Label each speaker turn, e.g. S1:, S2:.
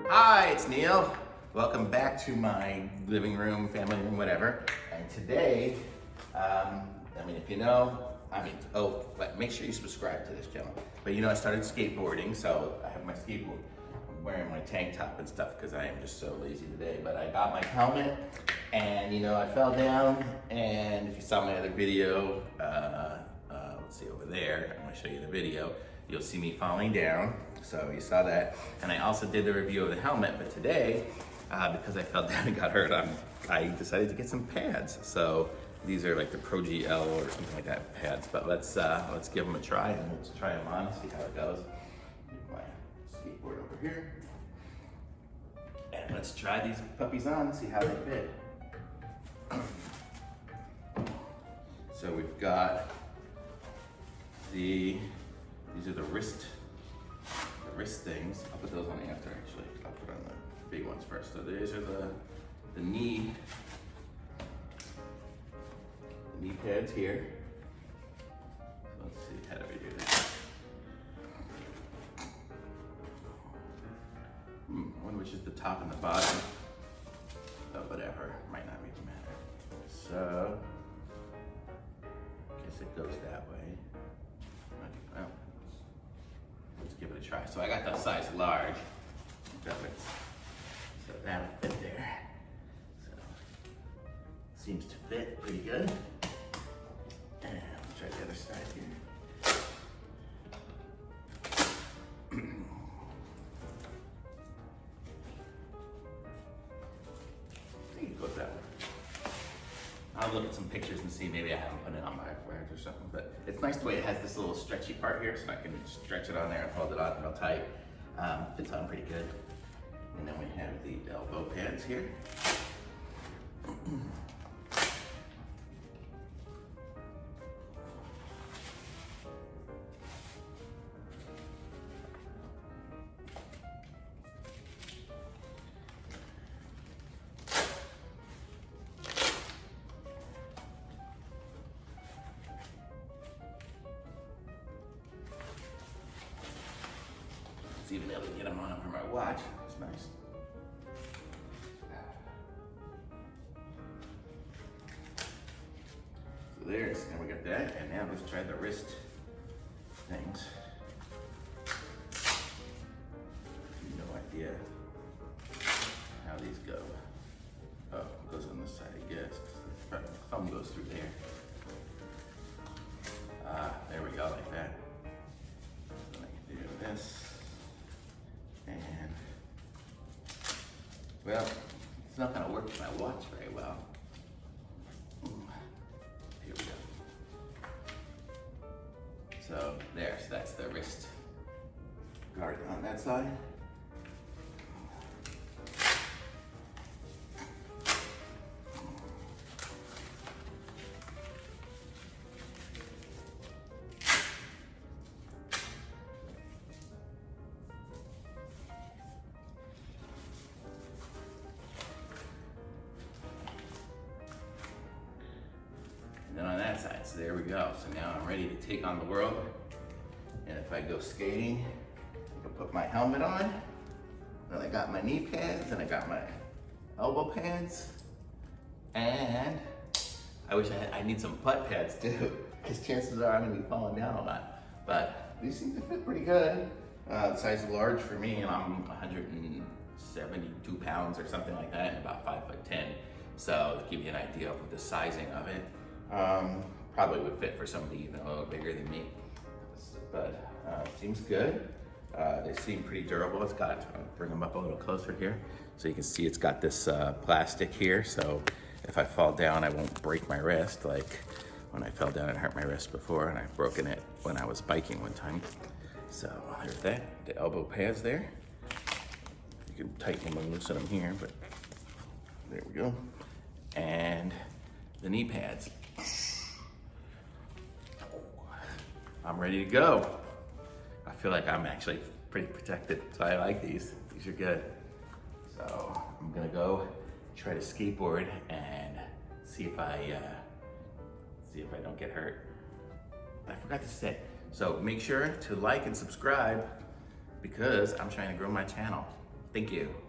S1: Hi, it's Neil. Welcome back to my living room, family room, whatever. And today, if you know, but make sure you subscribe to this channel. But you know, I started skateboarding, so I have my skateboard. I'm wearing my tank top and stuff because I am just so lazy today. But I got my helmet, and you know, I fell down. And if you saw my other video, let's see over there. I'm gonna show you the video. You'll see me falling down. So you saw that. And I also did the review of the helmet, but today, because I fell down and got hurt, I decided to get some pads. So these are like the Projie-L or something like that pads, but let's give them a try and let's try them on, see how it goes. Get my skateboard over here. And let's try these puppies on, see how they fit. So we've got these are the wrist things. I'll put those on after actually. I'll put on the big ones first. So these are the knee pads here. Let's see, how do we do this? One which is the top and the bottom. But whatever, might not even matter. So, I guess it goes that way. Well, let's give it a try. So I got the size large. So that'll fit there. So, seems to fit pretty good. And let's try the other side here. I think it goes that way. I'll look at some pictures and see, maybe I haven't put it on my backwards or something, but it's nice the way it has this little stretchy part here, so I can stretch it on there and hold it on real tight. Fits on pretty good. And then we have the elbow pads here. It's even able to get them on for my watch. It's nice. So there's, and we got that, and now let's try the wrist things. No idea how these go. Oh, it goes on this side, I guess. The thumb goes through there. There we go, like that. So I can do this. And, well, it's not gonna work with my watch very well. Here we go. So that's the wrist guard on that side. And then on that side, so there we go. So now I'm ready to take on the world. And if I go skating, I can put my helmet on. Then I got my knee pads and I got my elbow pads. And I wish I need some butt pads too, because chances are I'm gonna be falling down a lot. But these seem to fit pretty good. Size large for me, and I'm 172 pounds or something like that, and about 5'10". So to give you an idea of the sizing of it. Probably would fit for somebody even a little bigger than me, but seems good. They seem pretty durable. It's got, I'll bring them up a little closer here so you can see it's got this plastic here, so if I fall down I won't break my wrist like when I fell down and hurt my wrist before, and I've broken it when I was biking one time. So there's that, the elbow pads there. You can tighten them and loosen them here, but there we go. And the knee pads. I'm ready to go. I feel like I'm actually pretty protected, so I like these. These are good. So I'm gonna go try to skateboard and see if I don't get hurt. I forgot to say. So make sure to like and subscribe because I'm trying to grow my channel. Thank you.